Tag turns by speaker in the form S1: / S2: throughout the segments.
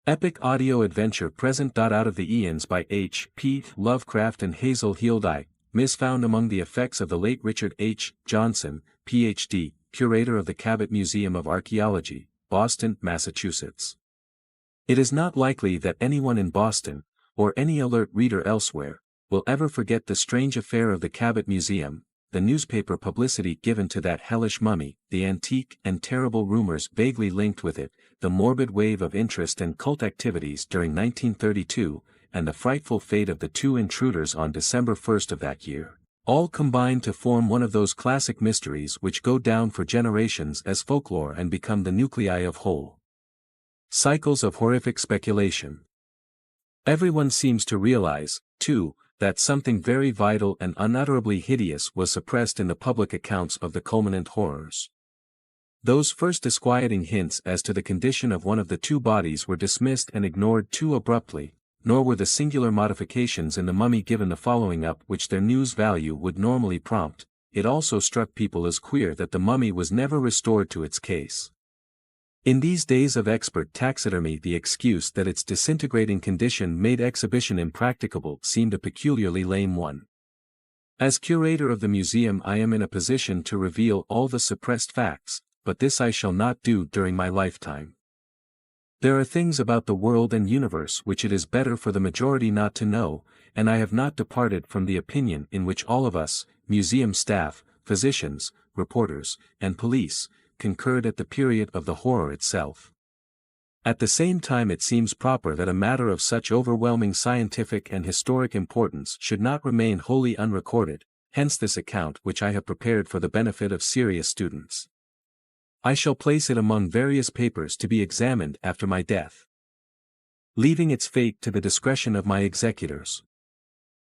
S1: Epic audio adventure present. Out of the Aeons by H. P. Lovecraft and Hazel Heald. Miss found among the effects of the late Richard H. Johnson, Ph.D., curator of the Cabot Museum of Archaeology, Boston, Massachusetts. It is not likely that anyone in Boston, or any alert reader elsewhere, will ever forget the strange affair of the Cabot Museum, the newspaper publicity given to that hellish mummy, the antique and terrible rumors vaguely linked with it, the morbid wave of interest and cult activities during 1932, and the frightful fate of the two intruders on December 1st of that year, all combined to form one of those classic mysteries which go down for generations as folklore and become the nuclei of whole cycles of horrific speculation. Everyone seems to realize, too, that something very vital and unutterably hideous was suppressed in the public accounts of the culminant horrors. Those first disquieting hints as to the condition of one of the two bodies were dismissed and ignored too abruptly, nor were the singular modifications in the mummy given the following up which their news value would normally prompt. It also struck people as queer that the mummy was never restored to its case. In these days of expert taxidermy, the excuse that its disintegrating condition made exhibition impracticable seemed a peculiarly lame one. As curator of the museum, I am in a position to reveal all the suppressed facts, but this I shall not do during my lifetime. There are things about the world and universe which it is better for the majority not to know, and I have not departed from the opinion in which all of us, museum staff, physicians, reporters, and police, concurred at the period of the horror itself. At the same time, it seems proper that a matter of such overwhelming scientific and historic importance should not remain wholly unrecorded, hence this account which I have prepared for the benefit of serious students. I shall place it among various papers to be examined after my death, leaving its fate to the discretion of my executors.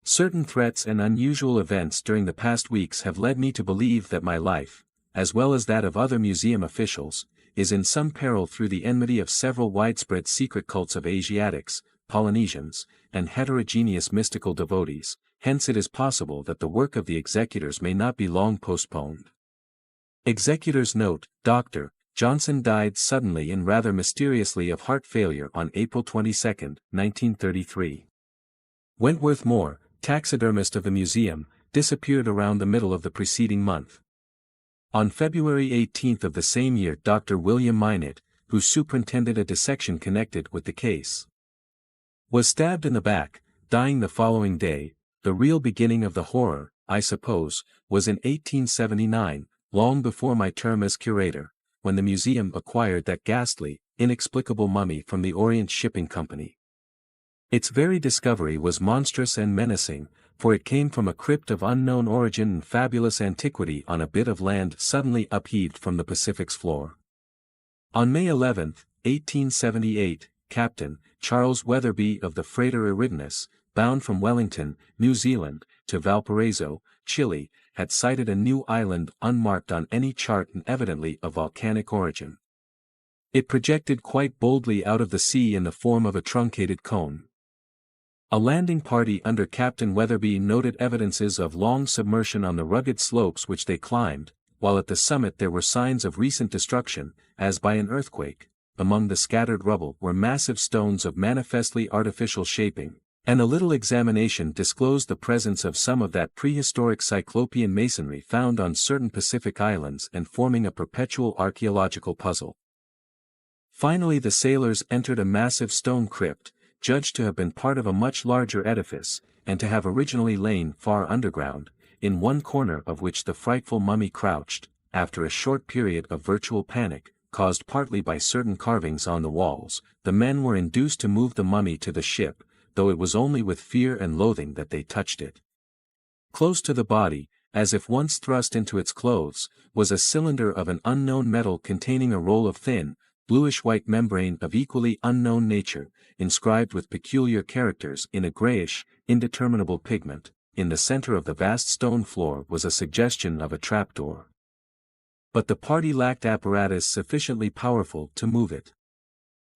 S1: Certain threats and unusual events during the past weeks have led me to believe that my life, as well as that of other museum officials, is in some peril through the enmity of several widespread secret cults of Asiatics, Polynesians, and heterogeneous mystical devotees. Hence it is possible that the work of the executors may not be long postponed. Executors note: Dr. Johnson died suddenly and rather mysteriously of heart failure on April 22, 1933. Wentworth Moore, taxidermist of the museum, disappeared around the middle of the preceding month. On February 18 of the same year, Dr. William Minot, who superintended a dissection connected with the case, was stabbed in the back, dying the following day. The real beginning of the horror, I suppose, was in 1879, long before my term as curator, when the museum acquired that ghastly, inexplicable mummy from the Orient Shipping Company. Its very discovery was monstrous and menacing, for it came from a crypt of unknown origin and fabulous antiquity on a bit of land suddenly upheaved from the Pacific's floor. On May 11, 1878, Captain Charles Weatherby of the freighter Eridanus, bound from Wellington, New Zealand, to Valparaiso, Chile, had sighted a new island unmarked on any chart and evidently of volcanic origin. It projected quite boldly out of the sea in the form of a truncated cone. A landing party under Captain Weatherby noted evidences of long submersion on the rugged slopes which they climbed, while at the summit there were signs of recent destruction, as by an earthquake. Among the scattered rubble were massive stones of manifestly artificial shaping, and a little examination disclosed the presence of some of that prehistoric cyclopean masonry found on certain Pacific islands and forming a perpetual archaeological puzzle. Finally, the sailors entered a massive stone crypt, judged to have been part of a much larger edifice, and to have originally lain far underground, in one corner of which the frightful mummy crouched. After a short period of virtual panic, caused partly by certain carvings on the walls, the men were induced to move the mummy to the ship, though it was only with fear and loathing that they touched it. Close to the body, as if once thrust into its clothes, was a cylinder of an unknown metal containing a roll of thin, bluish-white membrane of equally unknown nature, inscribed with peculiar characters in a grayish, indeterminable pigment. In the center of the vast stone floor was a suggestion of a trapdoor. But the party lacked apparatus sufficiently powerful to move it.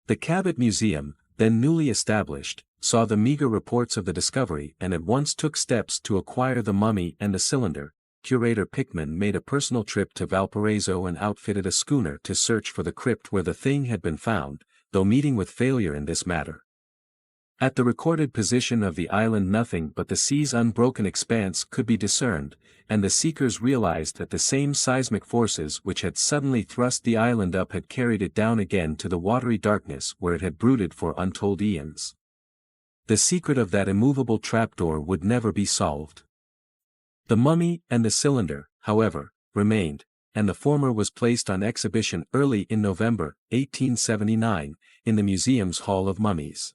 S1: The Cabot Museum, then newly established, saw the meager reports of the discovery and at once took steps to acquire the mummy and the cylinder. Curator Pickman made a personal trip to Valparaiso and outfitted a schooner to search for the crypt where the thing had been found, though meeting with failure in this matter. At the recorded position of the island nothing but the sea's unbroken expanse could be discerned, and the seekers realized that the same seismic forces which had suddenly thrust the island up had carried it down again to the watery darkness where it had brooded for untold eons. The secret of that immovable trapdoor would never be solved. The mummy and the cylinder, however, remained, and the former was placed on exhibition early in November, 1879, in the museum's Hall of Mummies.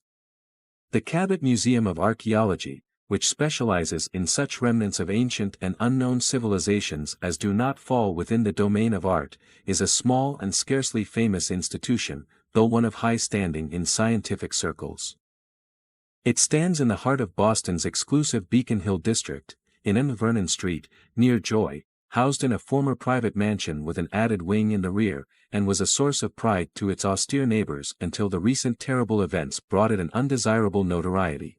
S1: The Cabot Museum of Archaeology, which specializes in such remnants of ancient and unknown civilizations as do not fall within the domain of art, is a small and scarcely famous institution, though one of high standing in scientific circles. It stands in the heart of Boston's exclusive Beacon Hill district, in N. Vernon Street, near Joy, housed in a former private mansion with an added wing in the rear, and was a source of pride to its austere neighbors until the recent terrible events brought it an undesirable notoriety.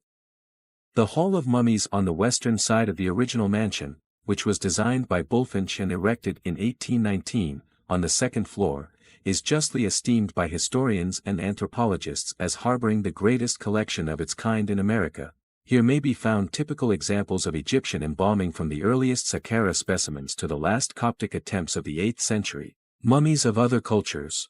S1: The Hall of Mummies on the western side of the original mansion, which was designed by Bulfinch and erected in 1819, on the second floor, is justly esteemed by historians and anthropologists as harboring the greatest collection of its kind in America. Here may be found typical examples of Egyptian embalming from the earliest Saqqara specimens to the last Coptic attempts of the 8th century, mummies of other cultures,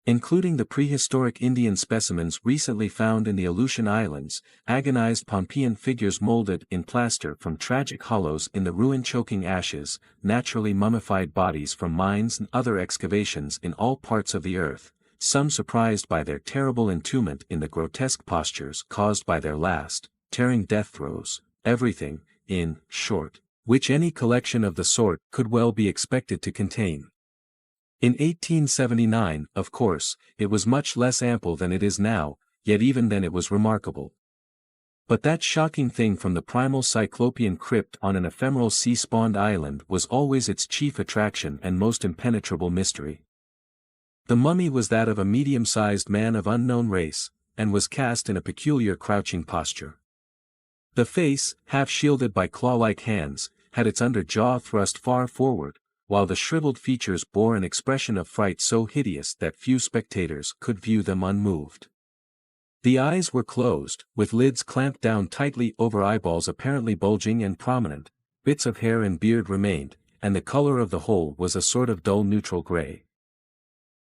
S1: including the prehistoric Indian specimens recently found in the Aleutian Islands, agonized Pompeian figures molded in plaster from tragic hollows in the ruin-choking ashes, naturally mummified bodies from mines and other excavations in all parts of the earth, some surprised by their terrible entombment in the grotesque postures caused by their last, tearing death throes, everything, in short, which any collection of the sort could well be expected to contain. In 1879, of course, it was much less ample than it is now, yet even then it was remarkable. But that shocking thing from the primal cyclopean crypt on an ephemeral sea-spawned island was always its chief attraction and most impenetrable mystery. The mummy was that of a medium-sized man of unknown race, and was cast in a peculiar crouching posture. The face, half shielded by claw-like hands, had its under jaw thrust far forward, while the shriveled features bore an expression of fright so hideous that few spectators could view them unmoved. The eyes were closed, with lids clamped down tightly over eyeballs apparently bulging and prominent, bits of hair and beard remained, and the color of the whole was a sort of dull neutral gray.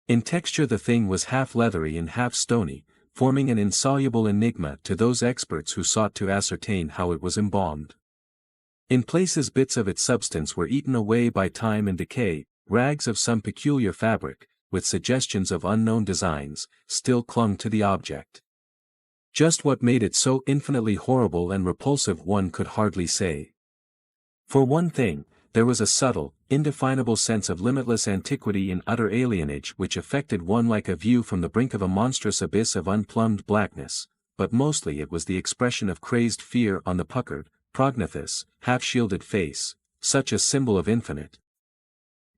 S1: In texture the thing was half leathery and half stony, forming an insoluble enigma to those experts who sought to ascertain how it was embalmed. In places bits of its substance were eaten away by time and decay, rags of some peculiar fabric, with suggestions of unknown designs, still clung to the object. Just what made it so infinitely horrible and repulsive one could hardly say. For one thing, there was a subtle, indefinable sense of limitless antiquity and utter alienage which affected one like a view from the brink of a monstrous abyss of unplumbed blackness, but mostly it was the expression of crazed fear on the puckered, prognathous, half-shielded face, such a symbol of infinite,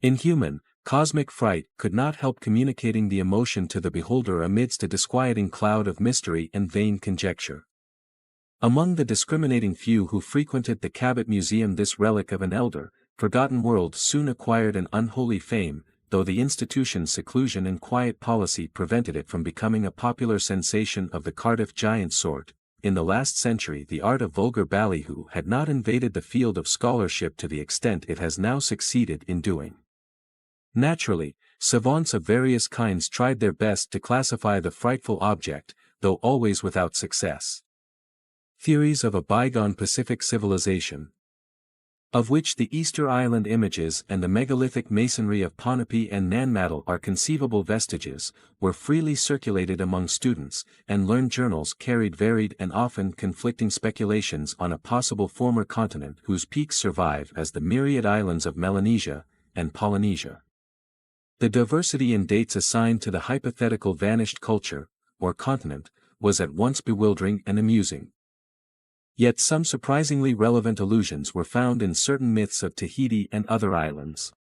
S1: inhuman, cosmic fright could not help communicating the emotion to the beholder amidst a disquieting cloud of mystery and vain conjecture. Among the discriminating few who frequented the Cabot Museum this relic of an elder, forgotten world soon acquired an unholy fame, though the institution's seclusion and quiet policy prevented it from becoming a popular sensation of the Cardiff giant sort. In the last century the art of vulgar ballyhoo had not invaded the field of scholarship to the extent it has now succeeded in doing. Naturally, savants of various kinds tried their best to classify the frightful object, though always without success. Theories of a bygone Pacific civilization, of which the Easter Island images and the megalithic masonry of Ponape and Nanmadol are conceivable vestiges, were freely circulated among students, and learned journals carried varied and often conflicting speculations on a possible former continent whose peaks survive as the myriad islands of Melanesia and Polynesia. The diversity in dates assigned to the hypothetical vanished culture, or continent, was at once bewildering and amusing. Yet some surprisingly relevant allusions were found in certain myths of Tahiti and other islands.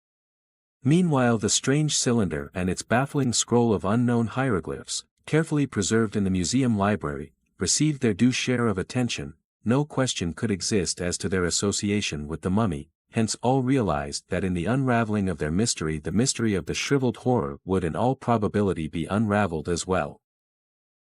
S1: Meanwhile the strange cylinder and its baffling scroll of unknown hieroglyphs, carefully preserved in the museum library, received their due share of attention. No question could exist as to their association with the mummy, hence all realized that in the unraveling of their mystery the mystery of the shriveled horror would in all probability be unraveled as well.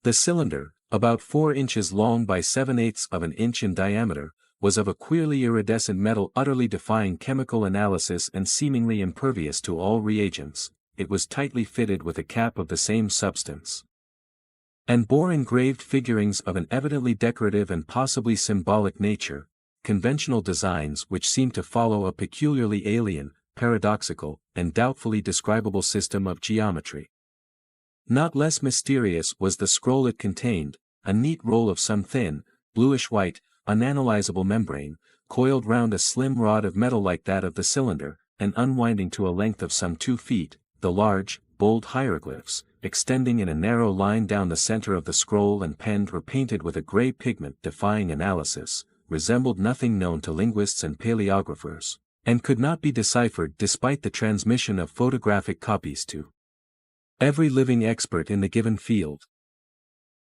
S1: The cylinder, about 4 inches long by 7/8 of an inch in diameter, was of a queerly iridescent metal utterly defying chemical analysis and seemingly impervious to all reagents. It was tightly fitted with a cap of the same substance, and bore engraved figurines of an evidently decorative and possibly symbolic nature, conventional designs which seemed to follow a peculiarly alien, paradoxical, and doubtfully describable system of geometry. Not less mysterious was the scroll it contained, a neat roll of some thin, bluish-white, unanalyzable membrane, coiled round a slim rod of metal like that of the cylinder, and unwinding to a length of some 2 feet, the large, bold hieroglyphs, extending in a narrow line down the center of the scroll and penned or painted with a gray pigment defying analysis, resembled nothing known to linguists and paleographers, and could not be deciphered despite the transmission of photographic copies to every living expert in the given field.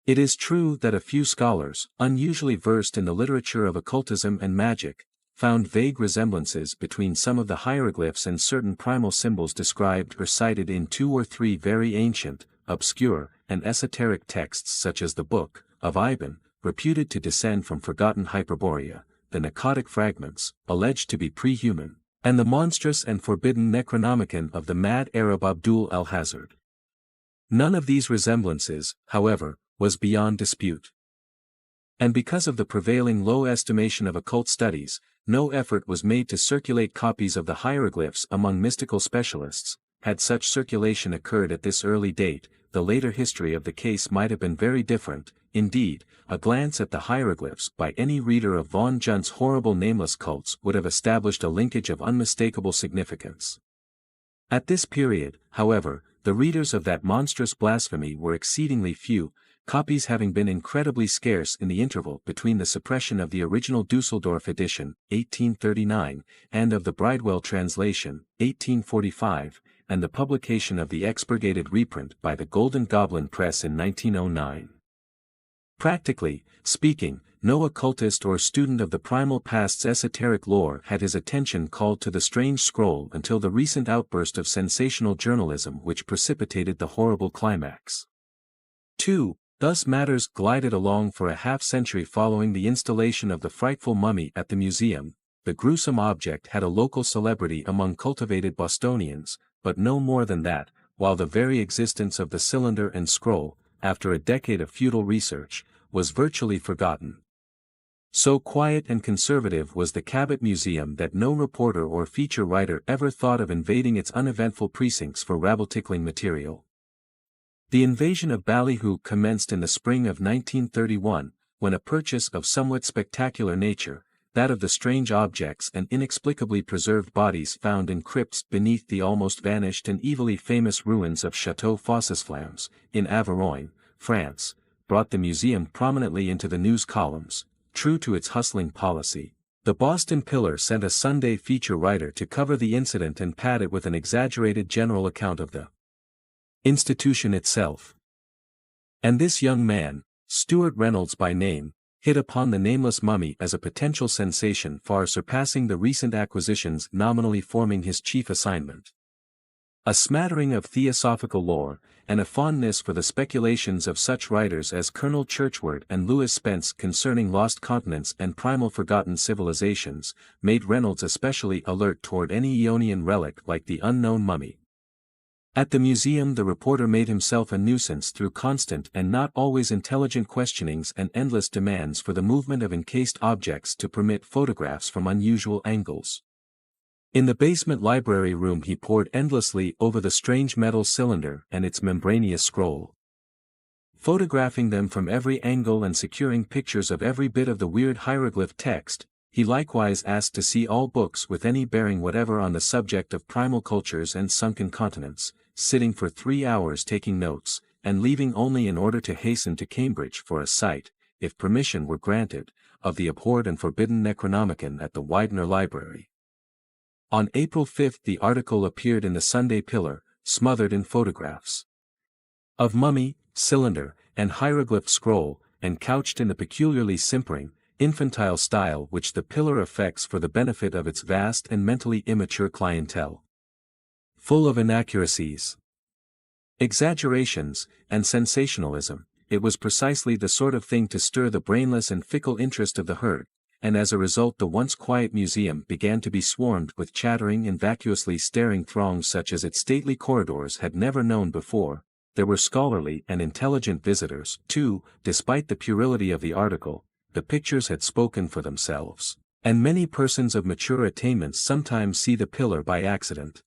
S1: It is true that a few scholars, unusually versed in the literature of occultism and magic, found vague resemblances between some of the hieroglyphs and certain primal symbols described or cited in 2 or 3 very ancient, obscure, and esoteric texts such as the Book of Ibon, reputed to descend from forgotten Hyperborea, the Narcotic Fragments, alleged to be pre-human, and the monstrous and forbidden Necronomicon of the mad Arab Abdul al-Hazard. None of these resemblances, however, was beyond dispute. And because of the prevailing low estimation of occult studies, no effort was made to circulate copies of the hieroglyphs among mystical specialists. Had such circulation occurred at this early date, the later history of the case might have been very different. Indeed, a glance at the hieroglyphs by any reader of von Junt's horrible nameless cults would have established a linkage of unmistakable significance. At this period, however, the readers of that monstrous blasphemy were exceedingly few, copies having been incredibly scarce in the interval between the suppression of the original Dusseldorf edition, 1839, and of the Bridewell translation, 1845, and the publication of the expurgated reprint by the Golden Goblin Press in 1909. Practically speaking, no occultist or student of the primal past's esoteric lore had his attention called to the strange scroll until the recent outburst of sensational journalism which precipitated the horrible climax. 2. Thus matters glided along for a half-century following the installation of the frightful mummy at the museum. The gruesome object had a local celebrity among cultivated Bostonians, but no more than that, while the very existence of the cylinder and scroll, after a decade of futile research, was virtually forgotten. So quiet and conservative was the Cabot Museum that no reporter or feature writer ever thought of invading its uneventful precincts for rabble-tickling material. The invasion of Ballyhoo commenced in the spring of 1931, when a purchase of somewhat spectacular nature, that of the strange objects and inexplicably preserved bodies found in crypts beneath the almost vanished and evilly famous ruins of Château Faucesflamme, in Aveyron, France, brought the museum prominently into the news columns. True to its hustling policy, the Boston Pillar sent a Sunday feature writer to cover the incident and pad it with an exaggerated general account of the institution itself. And this young man, Stuart Reynolds by name, hit upon the nameless mummy as a potential sensation far surpassing the recent acquisitions nominally forming his chief assignment. A smattering of theosophical lore, and a fondness for the speculations of such writers as Colonel Churchward and Lewis Spence concerning lost continents and primal forgotten civilizations, made Reynolds especially alert toward any Aeonian relic like the unknown mummy. At the museum the reporter made himself a nuisance through constant and not always intelligent questionings and endless demands for the movement of encased objects to permit photographs from unusual angles. In the basement library room he pored endlessly over the strange metal cylinder and its membranous scroll. Photographing them from every angle and securing pictures of every bit of the weird hieroglyph text, he likewise asked to see all books with any bearing whatever on the subject of primal cultures and sunken continents, sitting for 3 hours taking notes, and leaving only in order to hasten to Cambridge for a sight, if permission were granted, of the abhorred and forbidden Necronomicon at the Widener Library. On April 5 the article appeared in the Sunday Pillar, smothered in photographs of mummy, cylinder, and hieroglyph scroll, and couched in the peculiarly simpering, infantile style which the Pillar affects for the benefit of its vast and mentally immature clientele. Full of inaccuracies, exaggerations, and sensationalism, it was precisely the sort of thing to stir the brainless and fickle interest of the herd, and as a result the once quiet museum began to be swarmed with chattering and vacuously staring throngs such as its stately corridors had never known before. There were scholarly and intelligent visitors, too. Despite the puerility of the article, the pictures had spoken for themselves, and many persons of mature attainments sometimes see the pillar by accident.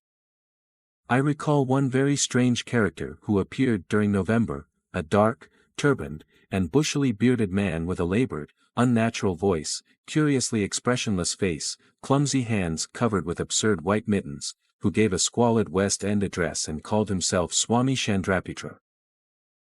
S1: I recall one very strange character who appeared during November, a dark, turbaned, and bushily bearded man with a labored, unnatural voice, curiously expressionless face, clumsy hands covered with absurd white mittens, who gave a squalid West End address and called himself Swami Chandrapitra.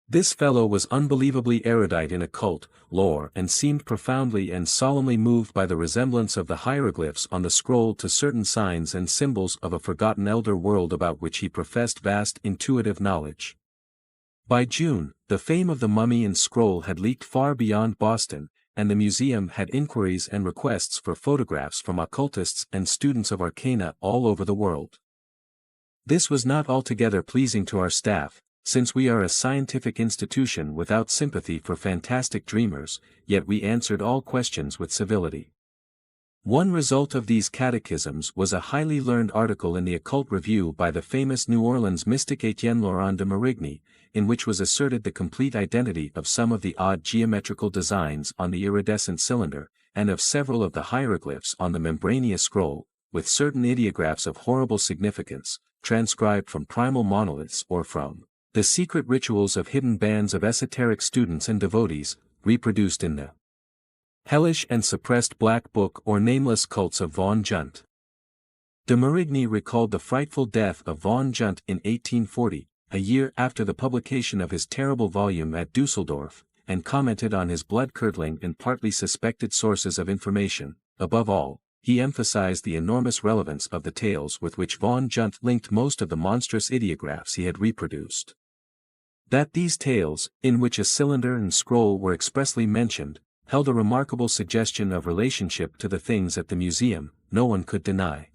S1: This fellow was unbelievably erudite in occult lore and seemed profoundly and solemnly moved by the resemblance of the hieroglyphs on the scroll to certain signs and symbols of a forgotten elder world about which he professed vast intuitive knowledge. By June, the fame of the mummy and scroll had leaked far beyond Boston, and the museum had inquiries and requests for photographs from occultists and students of arcana all over the world. This was not altogether pleasing to our staff, since we are a scientific institution without sympathy for fantastic dreamers, yet we answered all questions with civility. One result of these catechisms was a highly learned article in the Occult Review by the famous New Orleans mystic Etienne Laurent de Marigny, in which was asserted the complete identity of some of the odd geometrical designs on the iridescent cylinder, and of several of the hieroglyphs on the membrania scroll, with certain ideographs of horrible significance, transcribed from primal monoliths or from the secret rituals of hidden bands of esoteric students and devotees, reproduced in the hellish and suppressed Black Book or Nameless Cults of Vaughan Junt. De Marigny recalled the frightful death of Vaughan Junt in 1840, a year after the publication of his terrible volume at Dusseldorf, and commented on his blood-curdling and partly suspected sources of information. Above all, he emphasized the enormous relevance of the tales with which Vaughan Junt linked most of the monstrous ideographs he had reproduced. That these tales, in which a cylinder and scroll were expressly mentioned, held a remarkable suggestion of relationship to the things at the museum, no one could deny.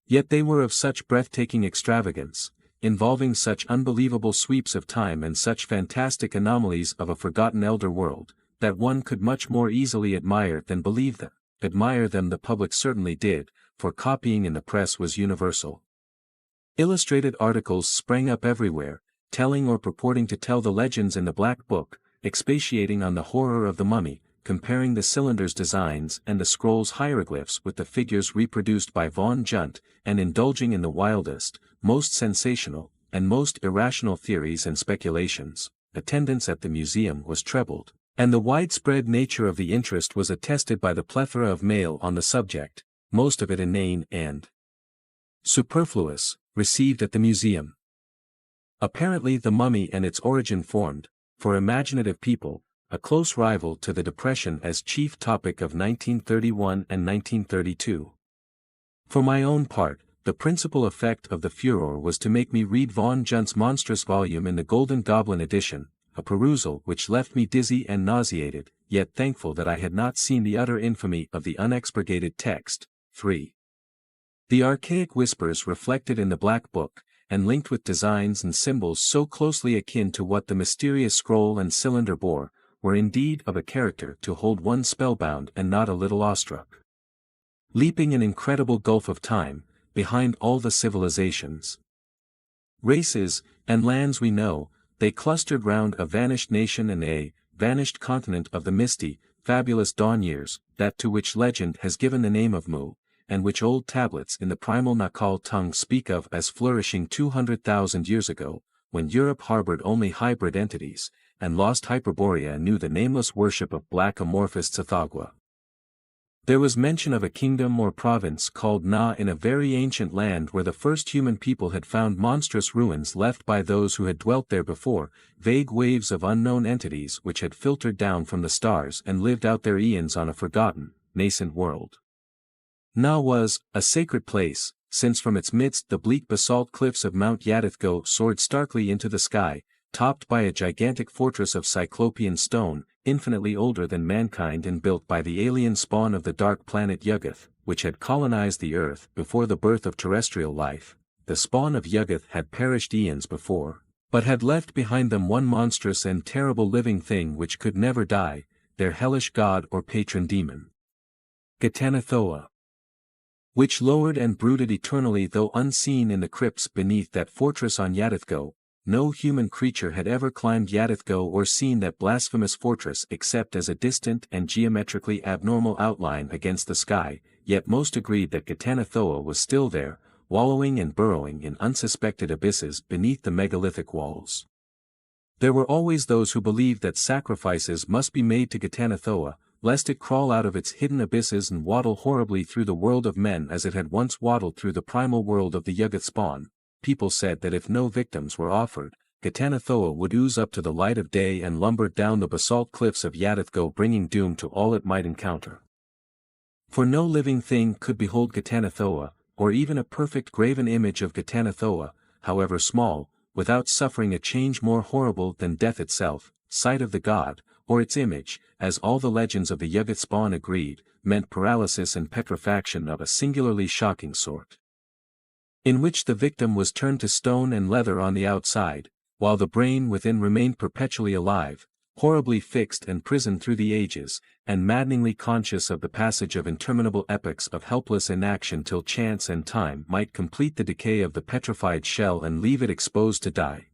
S1: Yet they were of such breathtaking extravagance, involving such unbelievable sweeps of time and such fantastic anomalies of a forgotten elder world, that one could much more easily admire than believe them. Admire them the public certainly did, for copying in the press was universal. Illustrated articles sprang up everywhere, telling or purporting to tell the legends in the Black Book, expatiating on the horror of the mummy, comparing the cylinder's designs and the scroll's hieroglyphs with the figures reproduced by Vaughan Junt, and indulging in the wildest, most sensational, and most irrational theories and speculations. Attendance at the museum was trebled, and the widespread nature of the interest was attested by the plethora of mail on the subject, most of it inane and superfluous, received at the museum. Apparently the mummy and its origin formed, for imaginative people, a close rival to the Depression as chief topic of 1931 and 1932. For my own part, the principal effect of the furor was to make me read Vaughan Junt's monstrous volume in the Golden Goblin edition, a perusal which left me dizzy and nauseated, yet thankful that I had not seen the utter infamy of the unexpurgated text. 3. The archaic whispers reflected in the Black Book, and linked with designs and symbols so closely akin to what the mysterious scroll and cylinder bore, were indeed of a character to hold one spellbound and not a little awestruck. Leaping an incredible gulf of time, behind all the civilizations, races, and lands we know, they clustered round a vanished nation and a vanished continent of the misty, fabulous dawn years, that to which legend has given the name of Mu, and which old tablets in the primal Nakal tongue speak of as flourishing 200,000 years ago, when Europe harbored only hybrid entities, and lost Hyperborea knew the nameless worship of black amorphous Tsathoggua. There was mention of a kingdom or province called Na in a very ancient land where the first human people had found monstrous ruins left by those who had dwelt there before, vague waves of unknown entities which had filtered down from the stars and lived out their eons on a forgotten, nascent world. Na was a sacred place, since from its midst the bleak basalt cliffs of Mount Yadithgo soared starkly into the sky, topped by a gigantic fortress of cyclopean stone, infinitely older than mankind and built by the alien spawn of the dark planet Yuggoth, which had colonized the Earth before the birth of terrestrial life. The spawn of Yuggoth had perished eons before. but had left behind them one monstrous and terrible living thing which could never die, their hellish god or patron demon. Ghatanothoa, which lowered and brooded eternally though unseen in the crypts beneath that fortress on Ghatanothoa. No human creature had ever climbed Ghatanothoa or seen that blasphemous fortress except as a distant and geometrically abnormal outline against the sky, yet most agreed that Ghatanothoa was still there, wallowing and burrowing in unsuspected abysses beneath the megalithic walls. There were always those who believed that sacrifices must be made to Ghatanothoa, lest it crawl out of its hidden abysses and waddle horribly through the world of men as it had once waddled through the primal world of the Yuggoth spawn. People said that if no victims were offered, Ghatanothoa would ooze up to the light of day and lumber down the basalt cliffs of Ghatanothoa, bringing doom to all it might encounter. For no living thing could behold Ghatanothoa, or even a perfect graven image of Ghatanothoa, however small, without suffering a change more horrible than death itself. Sight of the god, or its image, as all the legends of the Yuggoth spawn agreed, meant paralysis and petrifaction of a singularly shocking sort, in which the victim was turned to stone and leather on the outside, while the brain within remained perpetually alive, horribly fixed and prisoned through the ages, and maddeningly conscious of the passage of interminable epochs of helpless inaction till chance and time might complete the decay of the petrified shell and leave it exposed to die.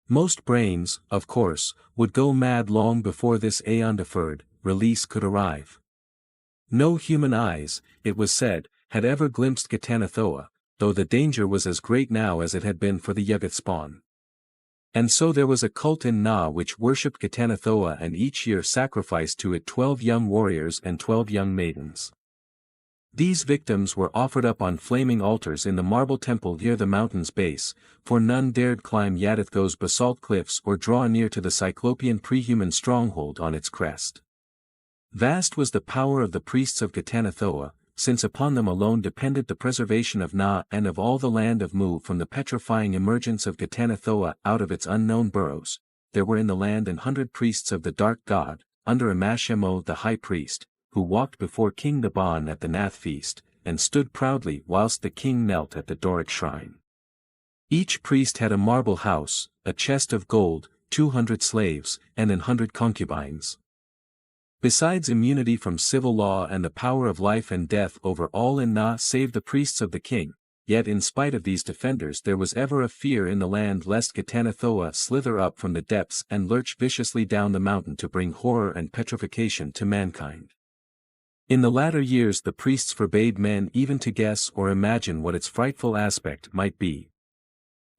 S1: Most brains, of course, would go mad long before this aeon-deferred release could arrive. No human eyes, it was said, had ever glimpsed Ghatanothoa, though the danger was as great now as it had been for the Yuggoth spawn. And so there was a cult in Na which worshipped Ghatanothoa and each year sacrificed to it 12 young warriors and 12 young maidens. These victims were offered up on flaming altars in the marble temple near the mountain's base, for none dared climb Ghatanothoa's basalt cliffs or draw near to the cyclopean prehuman stronghold on its crest. Vast was the power of the priests of Ghatanothoa, since upon them alone depended the preservation of Na and of all the land of Mu from the petrifying emergence of Ghatanothoa out of its unknown burrows. There were in the land 100 priests of the dark god, under Amashemo the high priest, who walked before King Naban at the Nath feast, and stood proudly whilst the king knelt at the Doric shrine. Each priest had a marble house, a chest of gold, 200 slaves, and 100 concubines. Besides immunity from civil law and the power of life and death over all in Na save the priests of the king, yet in spite of these defenders there was ever a fear in the land lest Ghatanothoa slither up from the depths and lurch viciously down the mountain to bring horror and petrification to mankind. In the latter years the priests forbade men even to guess or imagine what its frightful aspect might be.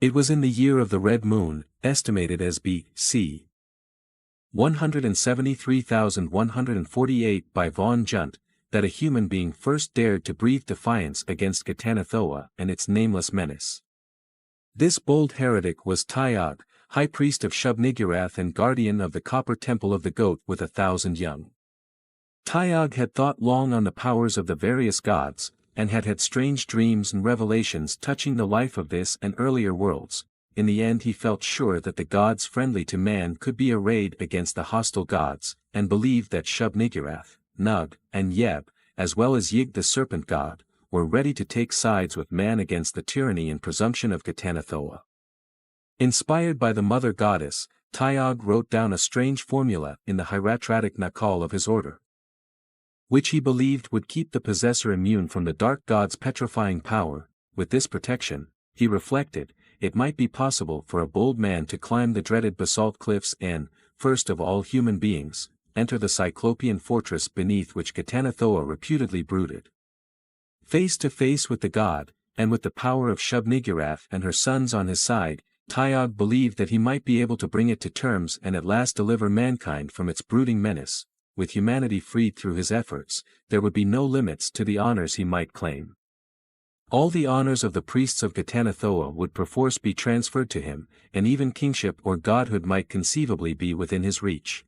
S1: It was in the year of the red moon, estimated as B.C. 173,148 by von Junt, that a human being first dared to breathe defiance against Ghatanothoa and its nameless menace. This bold heretic was Tyog, high priest of Shub-Niggurath and guardian of the copper temple of the goat with 1,000 young. Tyog had thought long on the powers of the various gods, and had had strange dreams and revelations touching the life of this and earlier worlds. In the end he felt sure that the gods friendly to man could be arrayed against the hostile gods, and believed that Shub-Niggurath, Nug, and Yeb, as well as Yig the serpent god, were ready to take sides with man against the tyranny and presumption of Ghatanothoa. Inspired by the mother goddess, Tyog wrote down a strange formula in the hieratratic Nakal of his order, which he believed would keep the possessor immune from the dark god's petrifying power. With this protection, he reflected, it might be possible for a bold man to climb the dreaded basalt cliffs and, first of all human beings, enter the cyclopean fortress beneath which Ghatanothoa reputedly brooded. Face to face with the god, and with the power of Shub-Niggurath and her sons on his side, Tyog believed that he might be able to bring it to terms and at last deliver mankind from its brooding menace. With humanity freed through his efforts, there would be no limits to the honors he might claim. All the honors of the priests of Ghatanothoa would perforce be transferred to him, and even kingship or godhood might conceivably be within his reach.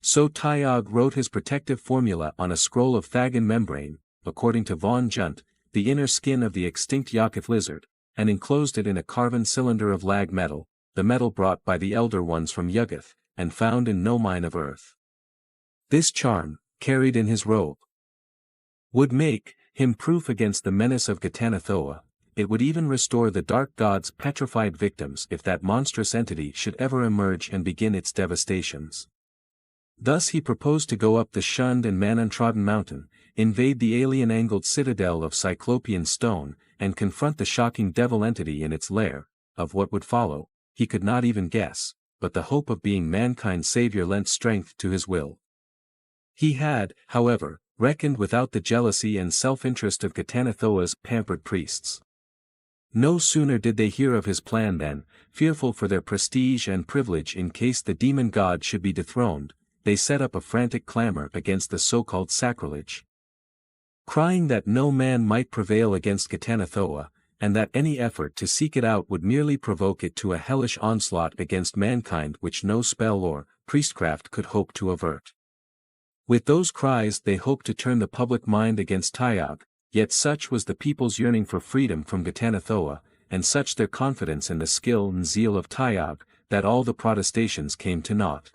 S1: So Tyog wrote his protective formula on a scroll of Thagan membrane, according to von Junt, the inner skin of the extinct Yuggoth lizard, and enclosed it in a carven cylinder of lag metal, the metal brought by the elder ones from Yuggoth, and found in no mine of earth. This charm, carried in his robe, would make him proof against the menace of Ghatanothoa, it would even restore the dark god's petrified victims if that monstrous entity should ever emerge and begin its devastations. Thus he proposed to go up the shunned and man-untrodden mountain, invade the alien-angled citadel of Cyclopean stone, and confront the shocking devil entity in its lair. Of what would follow, he could not even guess, but the hope of being mankind's savior lent strength to his will. He had, however, reckoned without the jealousy and self-interest of Ghatanothoa's pampered priests. No sooner did they hear of his plan than, fearful for their prestige and privilege in case the demon god should be dethroned, they set up a frantic clamor against the so-called sacrilege. Crying that no man might prevail against Ghatanothoa, and that any effort to seek it out would merely provoke it to a hellish onslaught against mankind which no spell or priestcraft could hope to avert. With those cries they hoped to turn the public mind against Tyag, yet such was the people's yearning for freedom from Ghatanothoa, and such their confidence in the skill and zeal of Tyag, that all the protestations came to naught.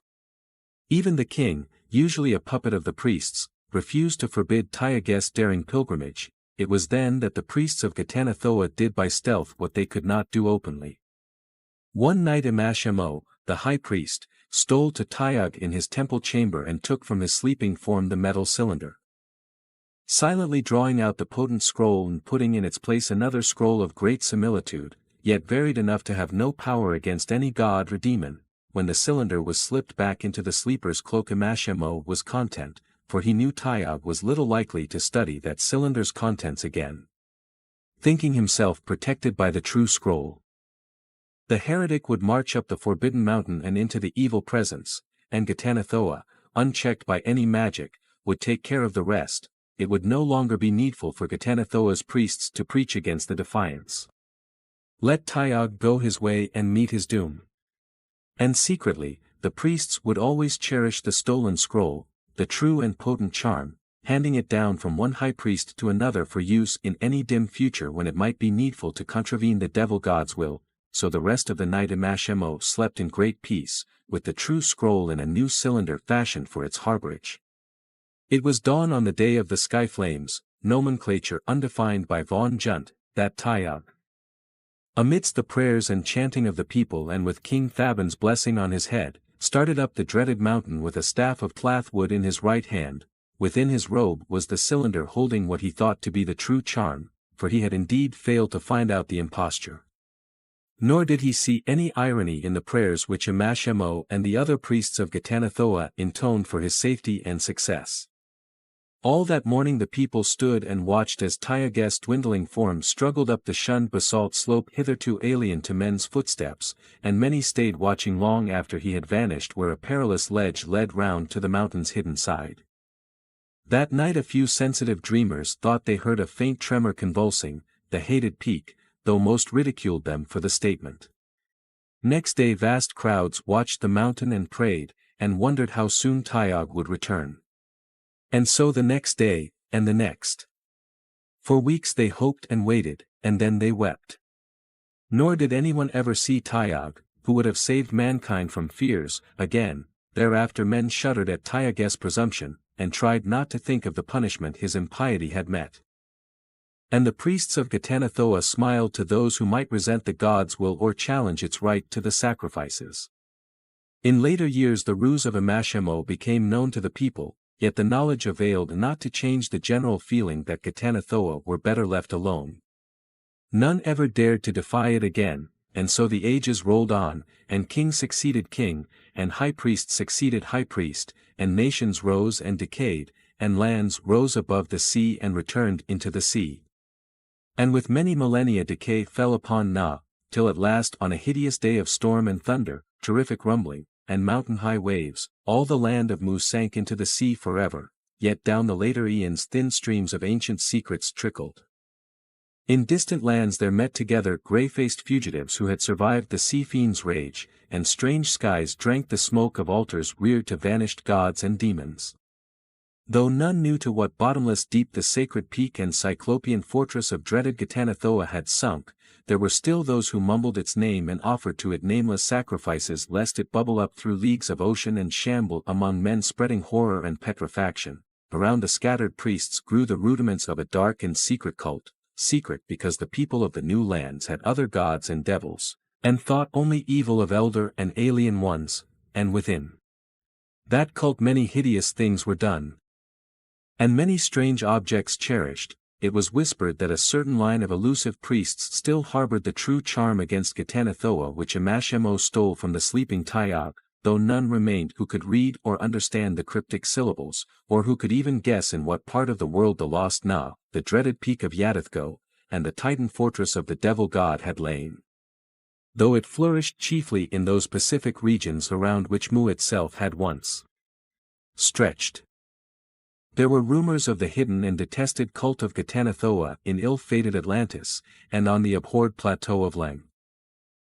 S1: Even the king, usually a puppet of the priests, refused to forbid Tyag's daring pilgrimage. It was then that the priests of Ghatanothoa did by stealth what they could not do openly. One night Immerse, the high priest, stole to Tyag in his temple chamber and took from his sleeping form the metal cylinder. Silently drawing out the potent scroll and putting in its place another scroll of great similitude, yet varied enough to have no power against any god or demon, when the cylinder was slipped back into the sleeper's cloak Immerse was content, for he knew Tyag was little likely to study that cylinder's contents again. Thinking himself protected by the true scroll, the heretic would march up the forbidden mountain and into the evil presence, and Ghatanothoa, unchecked by any magic, would take care of the rest. It would no longer be needful for Ghatanothoa's priests to preach against the defiance. Let Tyag go his way and meet his doom. And secretly, the priests would always cherish the stolen scroll, the true and potent charm, handing it down from one high priest to another for use in any dim future when it might be needful to contravene the devil god's will. So the rest of the night Immerse slept in great peace, with the true scroll in a new cylinder fashioned for its harborage. It was dawn on the day of the sky flames, nomenclature undefined by Von Junt, that Tyag, amidst the prayers and chanting of the people and with King Thaban's blessing on his head, started up the dreaded mountain with a staff of plath wood in his right hand. Within his robe was the cylinder holding what he thought to be the true charm, for he had indeed failed to find out the imposture. Nor did he see any irony in the prayers which Immerse and the other priests of Ghatanothoa intoned for his safety and success. All that morning the people stood and watched as Tyag's dwindling form struggled up the shunned basalt slope hitherto alien to men's footsteps, and many stayed watching long after he had vanished where a perilous ledge led round to the mountain's hidden side. That night a few sensitive dreamers thought they heard a faint tremor convulsing the hated peak, though most ridiculed them for the statement. Next day vast crowds watched the mountain and prayed, and wondered how soon Tyag would return. And so the next day, and the next. For weeks they hoped and waited, and then they wept. Nor did anyone ever see Tyag, who would have saved mankind from fears, again. Thereafter men shuddered at Tyag's presumption, and tried not to think of the punishment his impiety had met. And the priests of Ghatanothoa smiled to those who might resent the god's will or challenge its right to the sacrifices. In later years the ruse of Immerse became known to the people, yet the knowledge availed not to change the general feeling that Ghatanothoa were better left alone. None ever dared to defy it again, and so the ages rolled on, and king succeeded king, and high priest succeeded high priest, and nations rose and decayed, and lands rose above the sea and returned into the sea. And with many millennia decay fell upon Na, till at last on a hideous day of storm and thunder, terrific rumbling, and mountain-high waves, all the land of Mu sank into the sea forever, yet down the later Aeons thin streams of ancient secrets trickled. In distant lands there met together grey-faced fugitives who had survived the sea fiend's rage, and strange skies drank the smoke of altars reared to vanished gods and demons. Though none knew to what bottomless deep the sacred peak and cyclopean fortress of dreaded Ghatanothoa had sunk, there were still those who mumbled its name and offered to it nameless sacrifices lest it bubble up through leagues of ocean and shamble among men spreading horror and petrifaction. Around the scattered priests grew the rudiments of a dark and secret cult, secret because the people of the new lands had other gods and devils, and thought only evil of elder and alien ones, and within that cult many hideous things were done, and many strange objects cherished. It was whispered that a certain line of elusive priests still harbored the true charm against Ghatanothoa which Immerse stole from the sleeping Tyog, though none remained who could read or understand the cryptic syllables, or who could even guess in what part of the world the lost Na, the dreaded peak of Ghatanothoa, and the Titan fortress of the devil god had lain. Though it flourished chiefly in those Pacific regions around which Mu itself had once stretched. There were rumors of the hidden and detested cult of Ghatanothoa in ill-fated Atlantis, and on the abhorred plateau of Leng.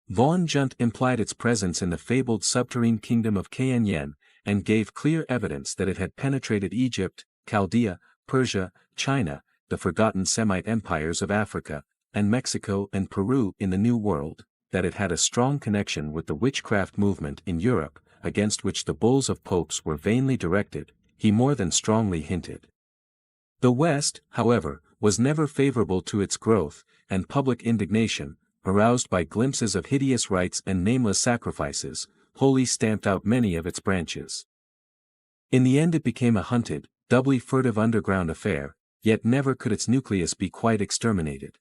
S1: Von Junt implied its presence in the fabled subterranean kingdom of Kanyen, and gave clear evidence that it had penetrated Egypt, Chaldea, Persia, China, the forgotten Semite empires of Africa, and Mexico and Peru in the New World, that it had a strong connection with the witchcraft movement in Europe, against which the bulls of popes were vainly directed, he more than strongly hinted. The West, however, was never favorable to its growth, and public indignation, aroused by glimpses of hideous rites and nameless sacrifices, wholly stamped out many of its branches. In the end it became a hunted, doubly furtive underground affair, yet never could its nucleus be quite exterminated.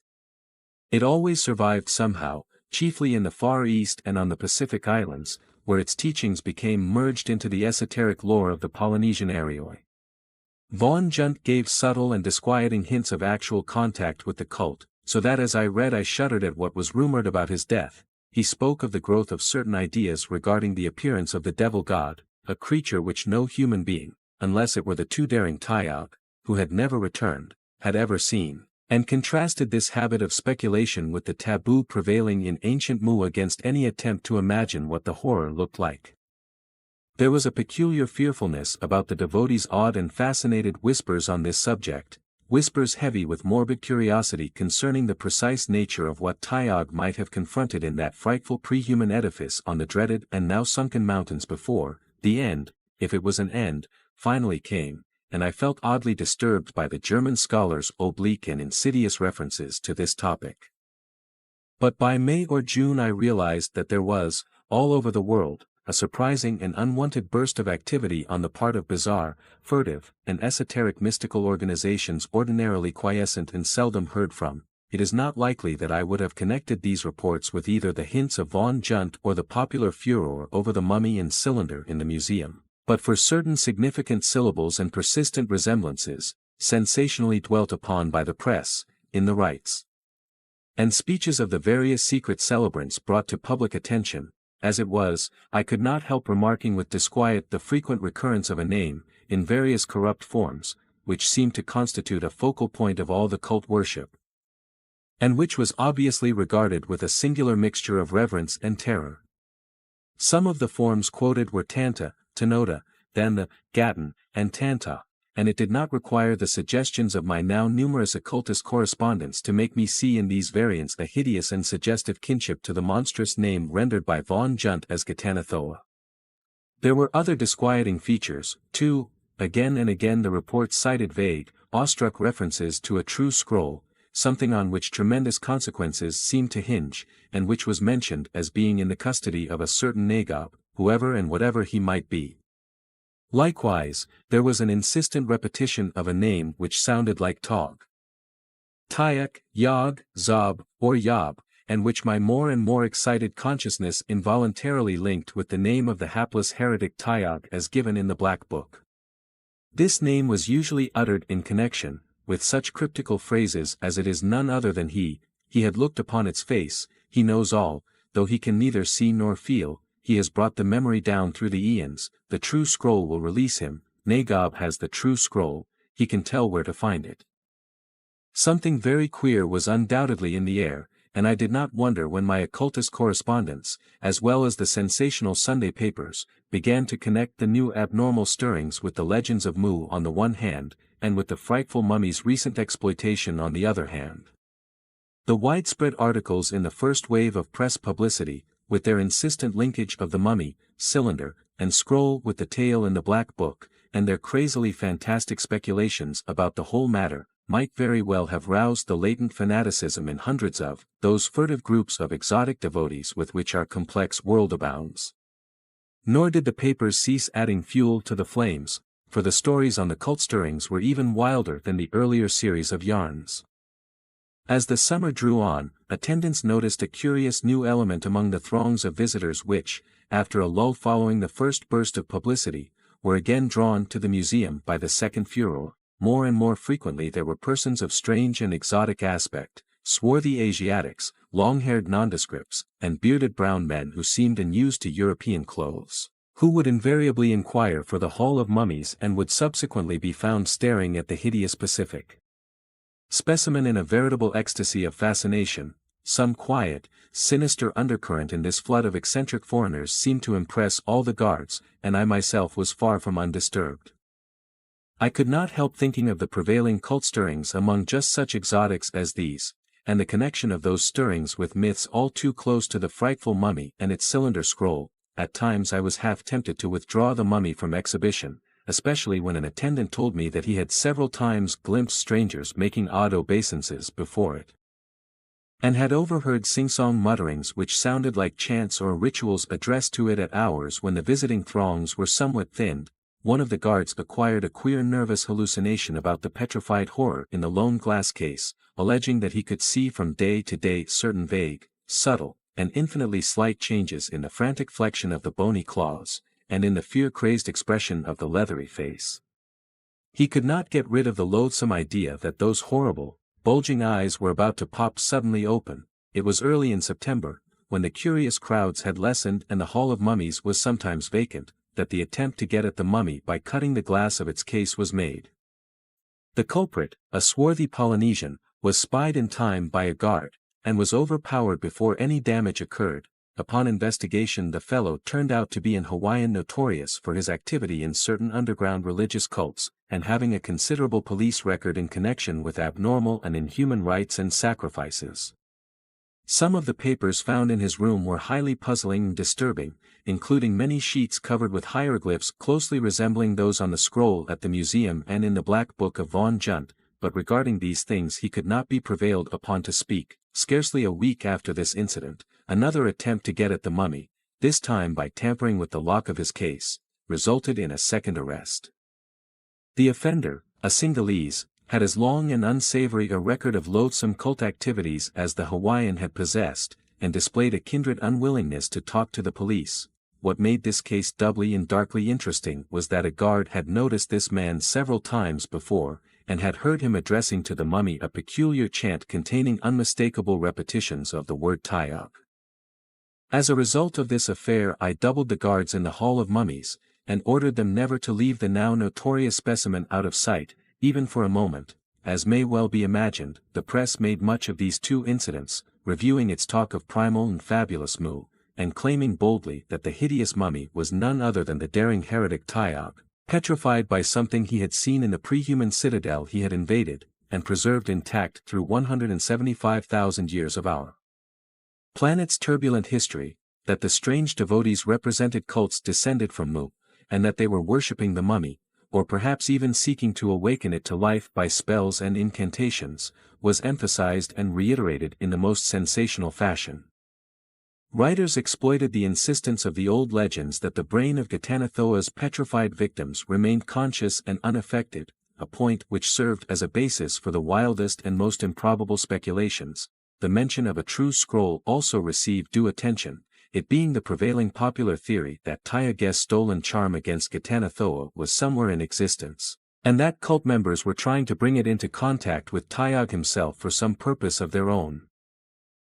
S1: It always survived somehow, chiefly in the Far East and on the Pacific Islands, where its teachings became merged into the esoteric lore of the Polynesian Arioi. Von Junt gave subtle and disquieting hints of actual contact with the cult, so that as I read I shuddered at what was rumored about his death. He spoke of the growth of certain ideas regarding the appearance of the devil god, a creature which no human being, unless it were the too daring Tyog, who had never returned, had ever seen, and contrasted this habit of speculation with the taboo prevailing in ancient Mu against any attempt to imagine what the horror looked like. There was a peculiar fearfulness about the devotees' awed and fascinated whispers on this subject, whispers heavy with morbid curiosity concerning the precise nature of what Tyog might have confronted in that frightful pre-human edifice on the dreaded and now sunken mountains before the end, if it was an end, finally came, and I felt oddly disturbed by the German scholars' oblique and insidious references to this topic. But by May or June I realized that there was, all over the world, a surprising and unwanted burst of activity on the part of bizarre, furtive, and esoteric mystical organizations ordinarily quiescent and seldom heard from. It is not likely that I would have connected these reports with either the hints of Von Junt or the popular furor over the mummy and cylinder in the museum, but for certain significant syllables and persistent resemblances, sensationally dwelt upon by the press, in the rites and speeches of the various secret celebrants brought to public attention. As it was, I could not help remarking with disquiet the frequent recurrence of a name, in various corrupt forms, which seemed to constitute a focal point of all the cult worship, and which was obviously regarded with a singular mixture of reverence and terror. Some of the forms quoted were Tanta, Tanota, then the Gatan, and Tanta, and it did not require the suggestions of my now numerous occultist correspondence to make me see in these variants a hideous and suggestive kinship to the monstrous name rendered by Von Junt as Ghatanothoa. There were other disquieting features, too. Again and again the reports cited vague, awestruck references to a true scroll, something on which tremendous consequences seemed to hinge, and which was mentioned as being in the custody of a certain Nagob, whoever and whatever he might be. Likewise, there was an insistent repetition of a name which sounded like Tog, Tyak, Yog, Zob, or Yob, and which my more and more excited consciousness involuntarily linked with the name of the hapless heretic Tyog as given in the Black Book. This name was usually uttered in connection with such cryptical phrases as "it is none other than he had looked upon its face, he knows all, though he can neither see nor feel, he has brought the memory down through the Aeons, the true scroll will release him, Nagob has the true scroll, he can tell where to find it." Something very queer was undoubtedly in the air, and I did not wonder when my occultist correspondence, as well as the sensational Sunday papers, began to connect the new abnormal stirrings with the legends of Mu on the one hand, and with the frightful mummy's recent exploitation on the other hand. The widespread articles in the first wave of press publicity, with their insistent linkage of the mummy, cylinder, and scroll with the tale in the Black Book, and their crazily fantastic speculations about the whole matter, might very well have roused the latent fanaticism in hundreds of those furtive groups of exotic devotees with which our complex world abounds. Nor did the papers cease adding fuel to the flames, for the stories on the cult stirrings were even wilder than the earlier series of yarns. As the summer drew on, attendants noticed a curious new element among the throngs of visitors which, after a lull following the first burst of publicity, were again drawn to the museum by the second furor. More and more frequently there were persons of strange and exotic aspect, swarthy Asiatics, long-haired nondescripts, and bearded brown men who seemed unused to European clothes, who would invariably inquire for the Hall of Mummies and would subsequently be found staring at the hideous Pacific specimen in a veritable ecstasy of fascination. Some quiet, sinister undercurrent in this flood of eccentric foreigners seemed to impress all the guards, and I myself was far from undisturbed. I could not help thinking of the prevailing cult stirrings among just such exotics as these, and the connection of those stirrings with myths all too close to the frightful mummy and its cylinder scroll. At times I was half tempted to withdraw the mummy from exhibition, especially when an attendant told me that he had several times glimpsed strangers making odd obeisances before it, and had overheard sing-song mutterings which sounded like chants or rituals addressed to it at hours when the visiting throngs were somewhat thinned. One of the guards acquired a queer nervous hallucination about the petrified horror in the lone glass case, alleging that he could see from day to day certain vague, subtle, and infinitely slight changes in the frantic flexion of the bony claws, and in the fear-crazed expression of the leathery face. He could not get rid of the loathsome idea that those horrible, bulging eyes were about to pop suddenly open. It was early in September, when the curious crowds had lessened and the Hall of Mummies was sometimes vacant, that the attempt to get at the mummy by cutting the glass of its case was made. The culprit, a swarthy Polynesian, was spied in time by a guard, and was overpowered before any damage occurred. Upon investigation the fellow turned out to be an Hawaiian notorious for his activity in certain underground religious cults, and having a considerable police record in connection with abnormal and inhuman rites and sacrifices. Some of the papers found in his room were highly puzzling and disturbing, including many sheets covered with hieroglyphs closely resembling those on the scroll at the museum and in the Black Book of Von Junt, but regarding these things he could not be prevailed upon to speak. Scarcely a week after this incident, another attempt to get at the mummy, this time by tampering with the lock of his case, resulted in a second arrest. The offender, a Singalese, had as long and unsavory a record of loathsome cult activities as the Hawaiian had possessed, and displayed a kindred unwillingness to talk to the police. What made this case doubly and darkly interesting was that a guard had noticed this man several times before, and had heard him addressing to the mummy a peculiar chant containing unmistakable repetitions of the word Tayog. As a result of this affair I doubled the guards in the Hall of Mummies, and ordered them never to leave the now notorious specimen out of sight, even for a moment. As may well be imagined, the press made much of these two incidents, reviewing its talk of primal and fabulous Mu, and claiming boldly that the hideous mummy was none other than the daring heretic Tayog, petrified by something he had seen in the pre-human citadel he had invaded, and preserved intact through 175,000 years of our planet's turbulent history, that the strange devotees represented cults descended from Mu, and that they were worshipping the mummy, or perhaps even seeking to awaken it to life by spells and incantations, was emphasized and reiterated in the most sensational fashion. Writers exploited the insistence of the old legends that the brain of Ghatanothoa's petrified victims remained conscious and unaffected, a point which served as a basis for the wildest and most improbable speculations. The mention of a true scroll also received due attention, it being the prevailing popular theory that Tayog's stolen charm against Ghatanothoa was somewhere in existence, and that cult members were trying to bring it into contact with Tayog himself for some purpose of their own.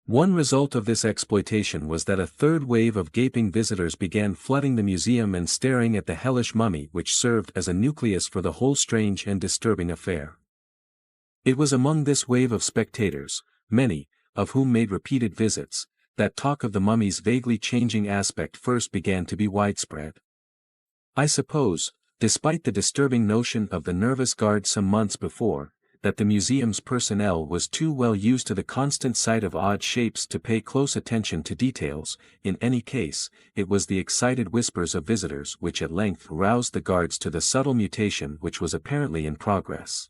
S1: One result of this exploitation was that a third wave of gaping visitors began flooding the museum and staring at the hellish mummy which served as a nucleus for the whole strange and disturbing affair. It was among this wave of spectators, many of whom made repeated visits, that talk of the mummy's vaguely changing aspect first began to be widespread. I suppose, despite the disturbing notion of the nervous guard some months before, that the museum's personnel was too well used to the constant sight of odd shapes to pay close attention to details. In any case, it was the excited whispers of visitors which at length roused the guards to the subtle mutation which was apparently in progress.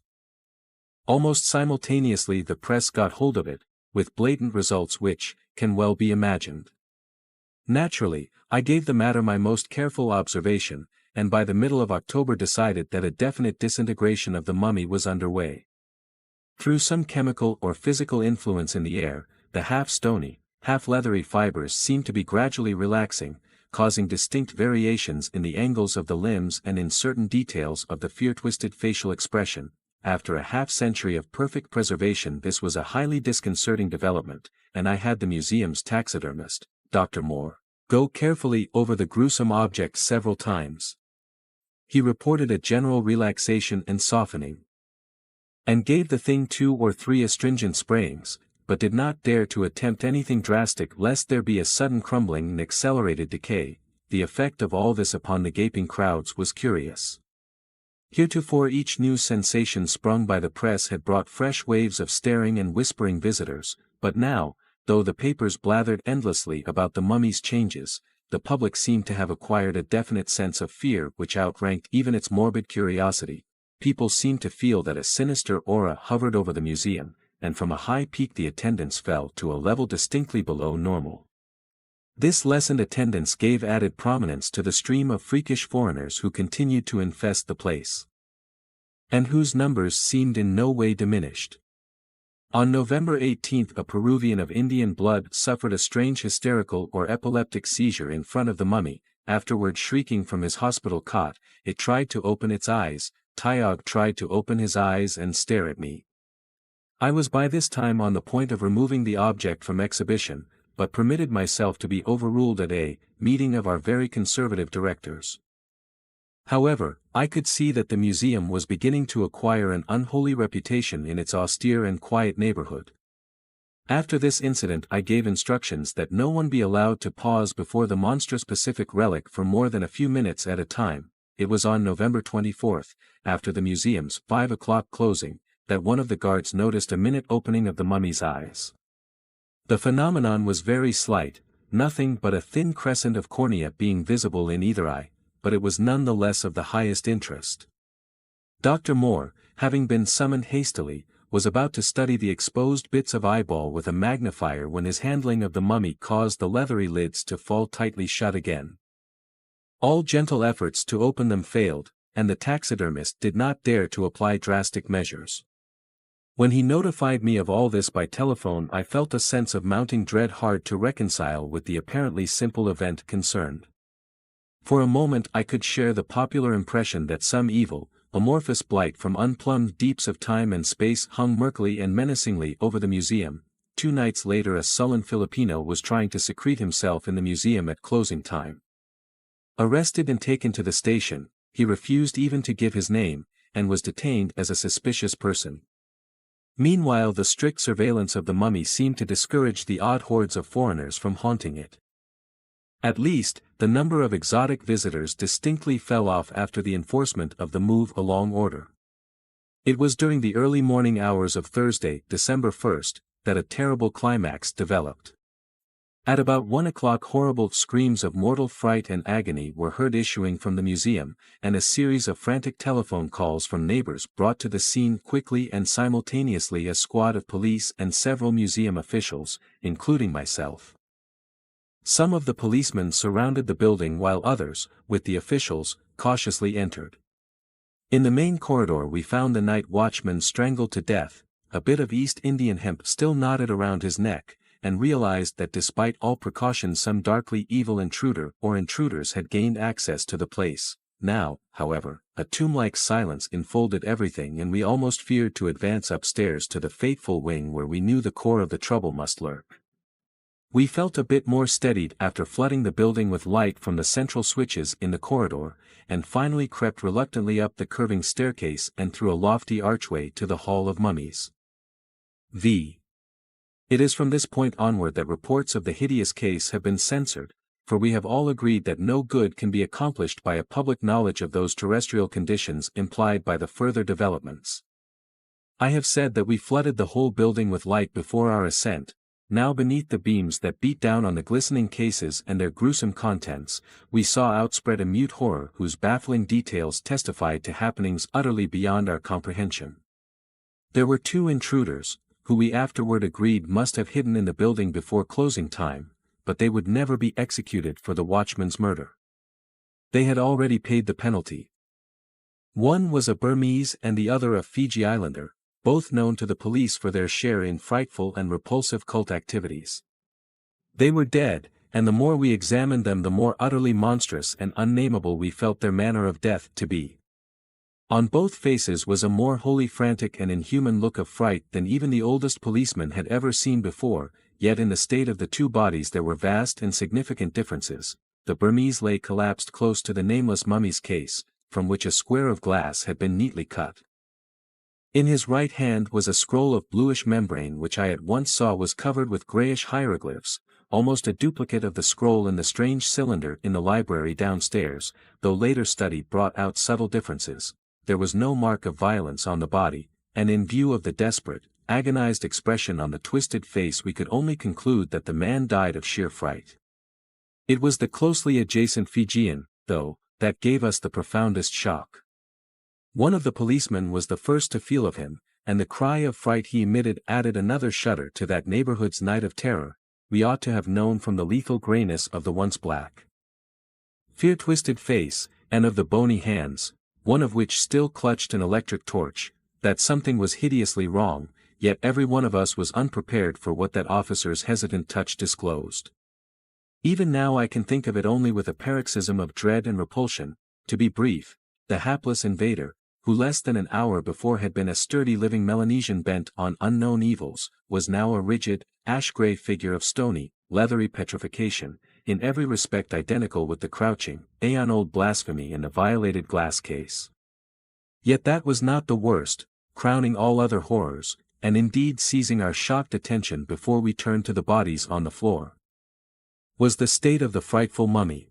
S1: Almost simultaneously the press got hold of it, with blatant results which can well be imagined. Naturally, I gave the matter my most careful observation, and by the middle of October decided that a definite disintegration of the mummy was underway. Through some chemical or physical influence in the air, the half-stony, half-leathery fibers seemed to be gradually relaxing, causing distinct variations in the angles of the limbs and in certain details of the fear-twisted facial expression. After a half-century of perfect preservation, this was a highly disconcerting development, and I had the museum's taxidermist, Dr. Moore, go carefully over the gruesome object several times. He reported a general relaxation and softening, and gave the thing 2 or 3 astringent sprayings, but did not dare to attempt anything drastic lest there be a sudden crumbling and accelerated decay. The effect of all this upon the gaping crowds was curious. Heretofore each new sensation sprung by the press had brought fresh waves of staring and whispering visitors, but now, though the papers blathered endlessly about the mummy's changes, the public seemed to have acquired a definite sense of fear which outranked even its morbid curiosity. People seemed to feel that a sinister aura hovered over the museum, and from a high peak the attendance fell to a level distinctly below normal. This lessened attendance gave added prominence to the stream of freakish foreigners who continued to infest the place, and whose numbers seemed in no way diminished. On November 18 a Peruvian of Indian blood suffered a strange hysterical or epileptic seizure in front of the mummy. Afterward, shrieking from his hospital cot, it tried to open its eyes. Tyog tried to open his eyes and stare at me. I was by this time on the point of removing the object from exhibition, but permitted myself to be overruled at a meeting of our very conservative directors. However, I could see that the museum was beginning to acquire an unholy reputation in its austere and quiet neighborhood. After this incident I gave instructions that no one be allowed to pause before the monstrous Pacific relic for more than a few minutes at a time. It was on November 24, after the museum's 5 o'clock closing, that one of the guards noticed a minute opening of the mummy's eyes. The phenomenon was very slight, nothing but a thin crescent of cornea being visible in either eye, but it was none the less of the highest interest. Dr. Moore, having been summoned hastily, was about to study the exposed bits of eyeball with a magnifier when his handling of the mummy caused the leathery lids to fall tightly shut again. All gentle efforts to open them failed, and the taxidermist did not dare to apply drastic measures. When he notified me of all this by telephone, I felt a sense of mounting dread hard to reconcile with the apparently simple event concerned. For a moment I could share the popular impression that some evil, amorphous blight from unplumbed deeps of time and space hung murkily and menacingly over the museum. 2 nights later a sullen Filipino was trying to secrete himself in the museum at closing time. Arrested and taken to the station, he refused even to give his name, and was detained as a suspicious person. Meanwhile the strict surveillance of the mummy seemed to discourage the odd hordes of foreigners from haunting it. At least, the number of exotic visitors distinctly fell off after the enforcement of the move along order. It was during the early morning hours of Thursday, December 1, that a terrible climax developed. At about 1 o'clock horrible screams of mortal fright and agony were heard issuing from the museum, and a series of frantic telephone calls from neighbors brought to the scene quickly and simultaneously a squad of police and several museum officials, including myself. Some of the policemen surrounded the building while others, with the officials, cautiously entered. In the main corridor we found the night watchman strangled to death, a bit of East Indian hemp still knotted around his neck, and realized that despite all precautions some darkly evil intruder or intruders had gained access to the place. Now, however, a tomb-like silence enfolded everything and we almost feared to advance upstairs to the fateful wing where we knew the core of the trouble must lurk. We felt a bit more steadied after flooding the building with light from the central switches in the corridor, and finally crept reluctantly up the curving staircase and through a lofty archway to the Hall of Mummies. It is from this point onward that reports of the hideous case have been censored, for we have all agreed that no good can be accomplished by a public knowledge of those terrestrial conditions implied by the further developments. I have said that we flooded the whole building with light before our ascent. Now beneath the beams that beat down on the glistening cases and their gruesome contents, we saw outspread a mute horror whose baffling details testified to happenings utterly beyond our comprehension. There were 2 intruders, who we afterward agreed must have hidden in the building before closing time, but they would never be executed for the watchman's murder. They had already paid the penalty. One was a Burmese and the other a Fiji Islander, both known to the police for their share in frightful and repulsive cult activities. They were dead, and the more we examined them the more utterly monstrous and unnameable we felt their manner of death to be. On both faces was a more wholly frantic and inhuman look of fright than even the oldest policeman had ever seen before, yet in the state of the 2 bodies there were vast and significant differences. The Burmese lay collapsed close to the nameless mummy's case, from which a square of glass had been neatly cut. In his right hand was a scroll of bluish membrane which I at once saw was covered with grayish hieroglyphs, almost a duplicate of the scroll in the strange cylinder in the library downstairs, though later study brought out subtle differences. There was no mark of violence on the body, and in view of the desperate, agonized expression on the twisted face we could only conclude that the man died of sheer fright. It was the closely adjacent Fijian, though, that gave us the profoundest shock. One of the policemen was the first to feel of him, and the cry of fright he emitted added another shudder to that neighborhood's night of terror. We ought to have known from the lethal grayness of the once black, fear-twisted face, and of the bony hands, one of which still clutched an electric torch, that something was hideously wrong, yet every one of us was unprepared for what that officer's hesitant touch disclosed. Even now I can think of it only with a paroxysm of dread and repulsion. To be brief, the hapless invader, who less than an hour before had been a sturdy living Melanesian bent on unknown evils, was now a rigid, ash-gray figure of stony, leathery petrification, in every respect identical with the crouching, aeon-old blasphemy in the violated glass case. Yet that was not the worst, crowning all other horrors, and indeed seizing our shocked attention before we turned to the bodies on the floor, was the state of the frightful mummy.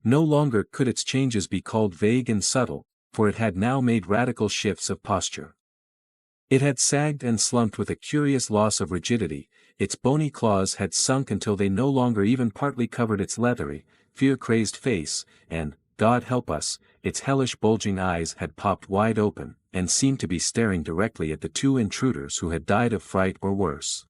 S1: No longer could its changes be called vague and subtle, for it had now made radical shifts of posture. It had sagged and slumped with a curious loss of rigidity, its bony claws had sunk until they no longer even partly covered its leathery, fear-crazed face, and, God help us, its hellish bulging eyes had popped wide open, and seemed to be staring directly at the 2 intruders who had died of fright or worse.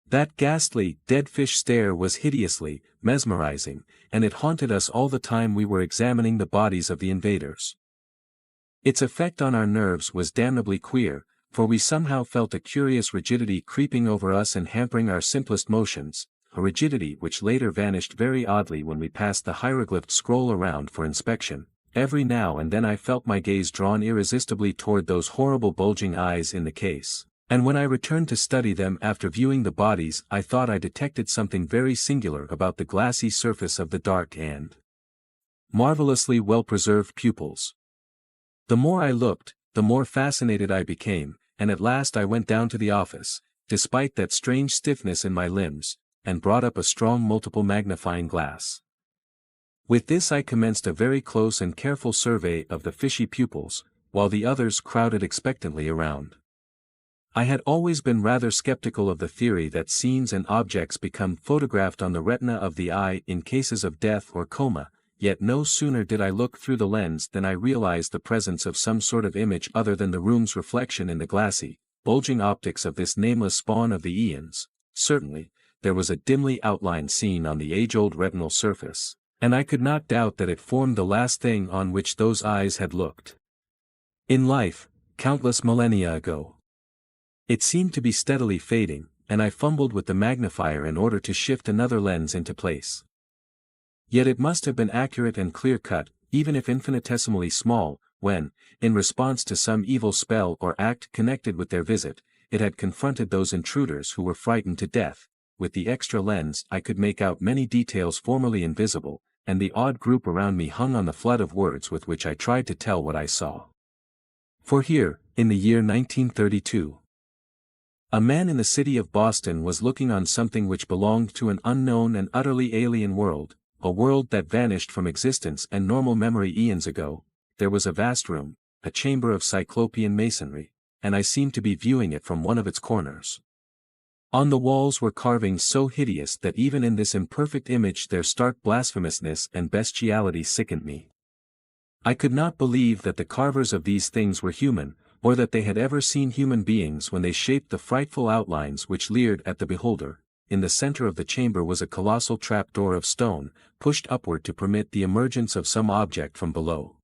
S1: That ghastly, dead fish stare was hideously mesmerizing, and it haunted us all the time we were examining the bodies of the invaders. Its effect on our nerves was damnably queer, for we somehow felt a curious rigidity creeping over us and hampering our simplest motions, a rigidity which later vanished very oddly when we passed the hieroglyphed scroll around for inspection. Every now and then I felt my gaze drawn irresistibly toward those horrible bulging eyes in the case, and when I returned to study them after viewing the bodies I thought I detected something very singular about the glassy surface of the dark and marvelously well-preserved pupils. The more I looked, the more fascinated I became, and at last I went down to the office, despite that strange stiffness in my limbs, and brought up a strong multiple magnifying glass. With this I commenced a very close and careful survey of the fishy pupils, while the others crowded expectantly around. I had always been rather skeptical of the theory that scenes and objects become photographed on the retina of the eye in cases of death or coma, yet no sooner did I look through the lens than I realized the presence of some sort of image other than the room's reflection in the glassy, bulging optics of this nameless spawn of the Aeons. Certainly, there was a dimly outlined scene on the age-old retinal surface, and I could not doubt that it formed the last thing on which those eyes had looked in life, countless millennia ago. It seemed to be steadily fading, and I fumbled with the magnifier in order to shift another lens into place. Yet it must have been accurate and clear-cut, even if infinitesimally small, when, in response to some evil spell or act connected with their visit, it had confronted those intruders who were frightened to death. With the extra lens I could make out many details formerly invisible, and the odd group around me hung on the flood of words with which I tried to tell what I saw. For here, in the year 1932, a man in the city of Boston was looking on something which belonged to an unknown and utterly alien world, a world that vanished from existence and normal memory eons ago. There was a vast room, a chamber of cyclopean masonry, and I seemed to be viewing it from one of its corners. On the walls were carvings so hideous that even in this imperfect image their stark blasphemousness and bestiality sickened me. I could not believe that the carvers of these things were human, or that they had ever seen human beings when they shaped the frightful outlines which leered at the beholder. In the center of the chamber was a colossal trapdoor of stone, pushed upward to permit the emergence of some object from below.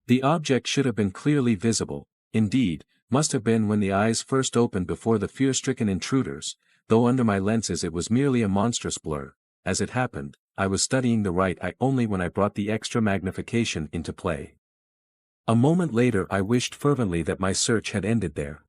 S1: The object should have been clearly visible, indeed, must have been when the eyes first opened before the fear-stricken intruders, though under my lenses it was merely a monstrous blur. As it happened, I was studying the right eye only when I brought the extra magnification into play. A moment later I wished fervently that my search had ended there.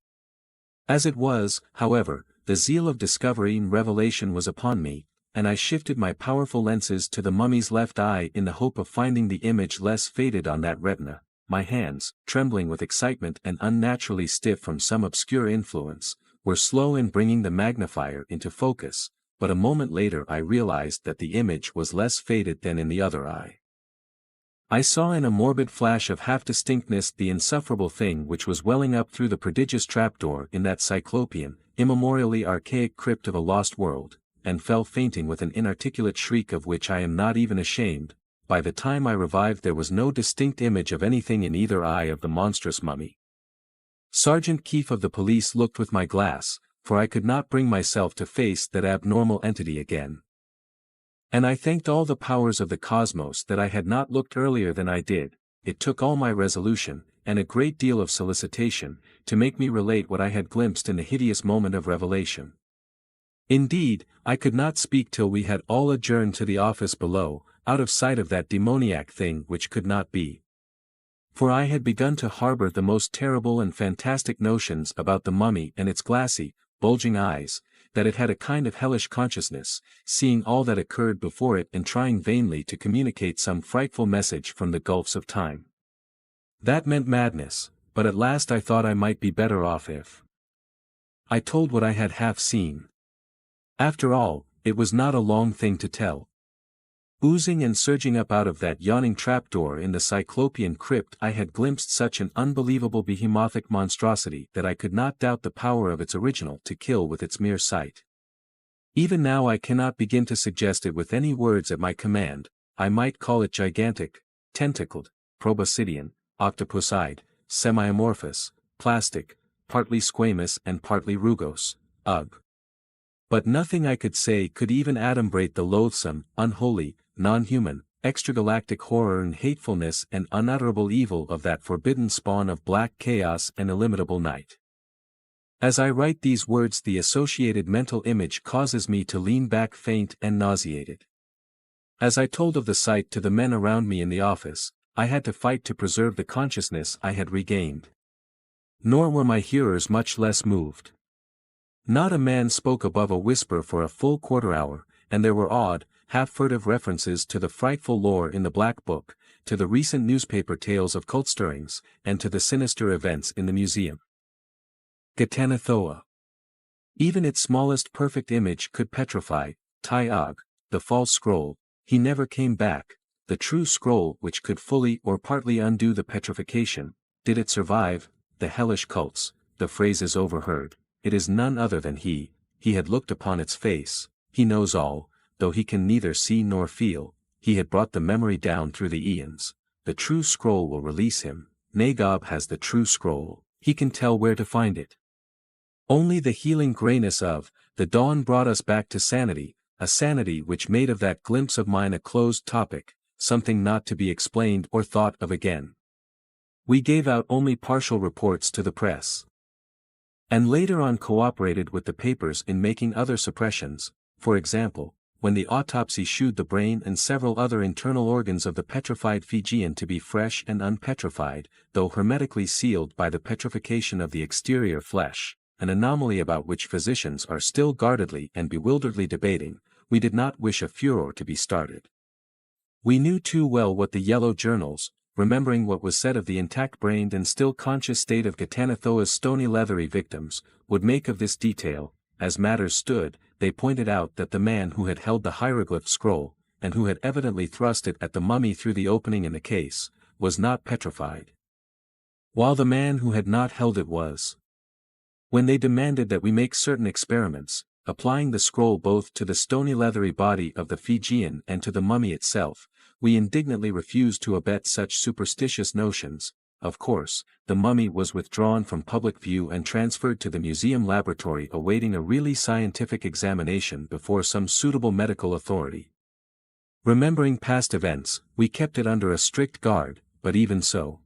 S1: As it was, however, the zeal of discovery and revelation was upon me, and I shifted my powerful lenses to the mummy's left eye in the hope of finding the image less faded on that retina. My hands, trembling with excitement and unnaturally stiff from some obscure influence, were slow in bringing the magnifier into focus, but a moment later I realized that the image was less faded than in the other eye. I saw in a morbid flash of half-distinctness the insufferable thing which was welling up through the prodigious trapdoor in that cyclopean, immemorially archaic crypt of a lost world, and fell fainting with an inarticulate shriek of which I am not even ashamed. By the time I revived there was no distinct image of anything in either eye of the monstrous mummy. Sergeant Keefe of the police looked with my glass, for I could not bring myself to face that abnormal entity again. And I thanked all the powers of the cosmos that I had not looked earlier than I did. It took all my resolution, and a great deal of solicitation, to make me relate what I had glimpsed in the hideous moment of revelation. Indeed, I could not speak till we had all adjourned to the office below, out of sight of that demoniac thing which could not be. For I had begun to harbor the most terrible and fantastic notions about the mummy and its glassy, bulging eyes, that it had a kind of hellish consciousness, seeing all that occurred before it and trying vainly to communicate some frightful message from the gulfs of time. That meant madness, but at last I thought I might be better off if I told what I had half seen. After all, it was not a long thing to tell. Oozing and surging up out of that yawning trapdoor in the cyclopean crypt I had glimpsed such an unbelievable behemothic monstrosity that I could not doubt the power of its original to kill with its mere sight. Even now I cannot begin to suggest it with any words at my command. I might call it gigantic, tentacled, proboscidean, octopus-eyed, semi-amorphous, plastic, partly squamous and partly rugose, ugh. But nothing I could say could even adumbrate the loathsome, unholy, non-human, extragalactic horror and hatefulness and unutterable evil of that forbidden spawn of black chaos and illimitable night. As I write these words the associated mental image causes me to lean back faint and nauseated. As I told of the sight to the men around me in the office, I had to fight to preserve the consciousness I had regained. Nor were my hearers much less moved. Not a man spoke above a whisper for a full quarter-hour, and there were odd, half-furtive references to the frightful lore in the Black Book, to the recent newspaper tales of cult stirrings, and to the sinister events in the museum. Ghatanothoa. Even its smallest perfect image could petrify. Tai-Og, the false scroll, he never came back. The true scroll which could fully or partly undo the petrification, did it survive? The hellish cults, the phrases overheard. It is none other than he had looked upon its face, he knows all, though he can neither see nor feel, he had brought the memory down through the Aeons. The true scroll will release him. Nagob has the true scroll, he can tell where to find it. Only the healing grayness of the dawn brought us back to sanity, a sanity which made of that glimpse of mine a closed topic, something not to be explained or thought of again. We gave out only partial reports to the press, and later on cooperated with the papers in making other suppressions. For example, when the autopsy shewed the brain and several other internal organs of the petrified Fijian to be fresh and unpetrified, though hermetically sealed by the petrification of the exterior flesh, an anomaly about which physicians are still guardedly and bewilderedly debating, we did not wish a furor to be started. We knew too well what the yellow journals, remembering what was said of the intact-brained and still conscious state of Ghatanothoa's stony leathery victims, would make of this detail. As matters stood, they pointed out that the man who had held the hieroglyph scroll, and who had evidently thrust it at the mummy through the opening in the case, was not petrified, while the man who had not held it was. When they demanded that we make certain experiments, applying the scroll both to the stony leathery body of the Fijian and to the mummy itself, we indignantly refused to abet such superstitious notions. of course, the mummy was withdrawn from public view and transferred to the museum laboratory awaiting a really scientific examination before some suitable medical authority. Remembering past events, we kept it under a strict guard, but even so.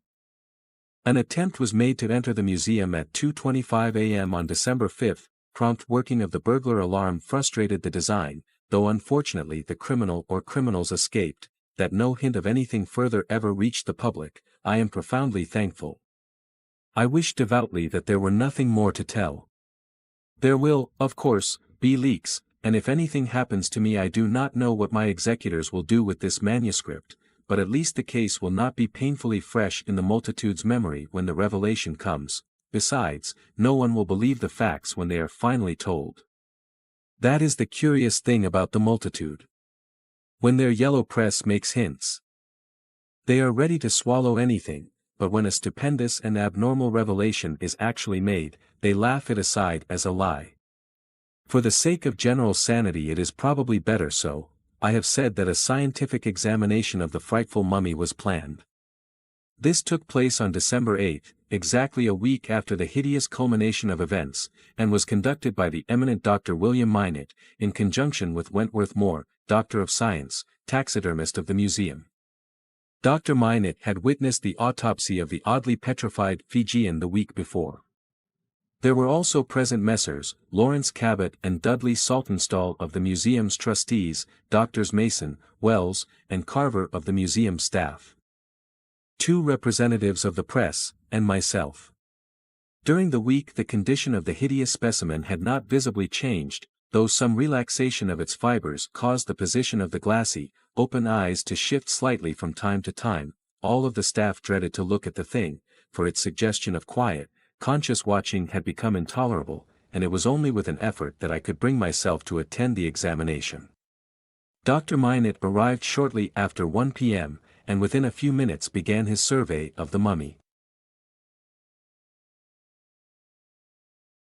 S1: An attempt was made to enter the museum at 2:25 a.m. on December 5. Prompt working of the burglar alarm frustrated the design, though unfortunately the criminal or criminals escaped, that no hint of anything further ever reached the public. I am profoundly thankful. I wish devoutly that there were nothing more to tell. There will, of course, be leaks, and if anything happens to me I do not know what my executors will do with this manuscript, but at least the case will not be painfully fresh in the multitude's memory when the revelation comes. Besides, no one will believe the facts when they are finally told. That is the curious thing about the multitude. When their yellow press makes hints, they are ready to swallow anything, but when a stupendous and abnormal revelation is actually made, they laugh it aside as a lie. For the sake of general sanity it is probably better so. I have said that a scientific examination of the frightful mummy was planned. This took place on December 8, exactly a week after the hideous culmination of events, and was conducted by the eminent Dr. William Minot, in conjunction with Wentworth Moore, Doctor of Science, taxidermist of the museum. Dr. Minot had witnessed the autopsy of the oddly petrified Fijian the week before. There were also present Messrs. Lawrence Cabot and Dudley Saltonstall of the museum's trustees, Drs. Mason, Wells, and Carver of the museum staff, 2 representatives of the press, and myself. During the week the condition of the hideous specimen had not visibly changed, though some relaxation of its fibers caused the position of the glassy, open eyes to shift slightly from time to time. All of the staff dreaded to look at the thing, for its suggestion of quiet, conscious watching had become intolerable, and it was only with an effort that I could bring myself to attend the examination. Dr. Minot arrived shortly after 1 p.m., and within a few minutes began his survey of the mummy.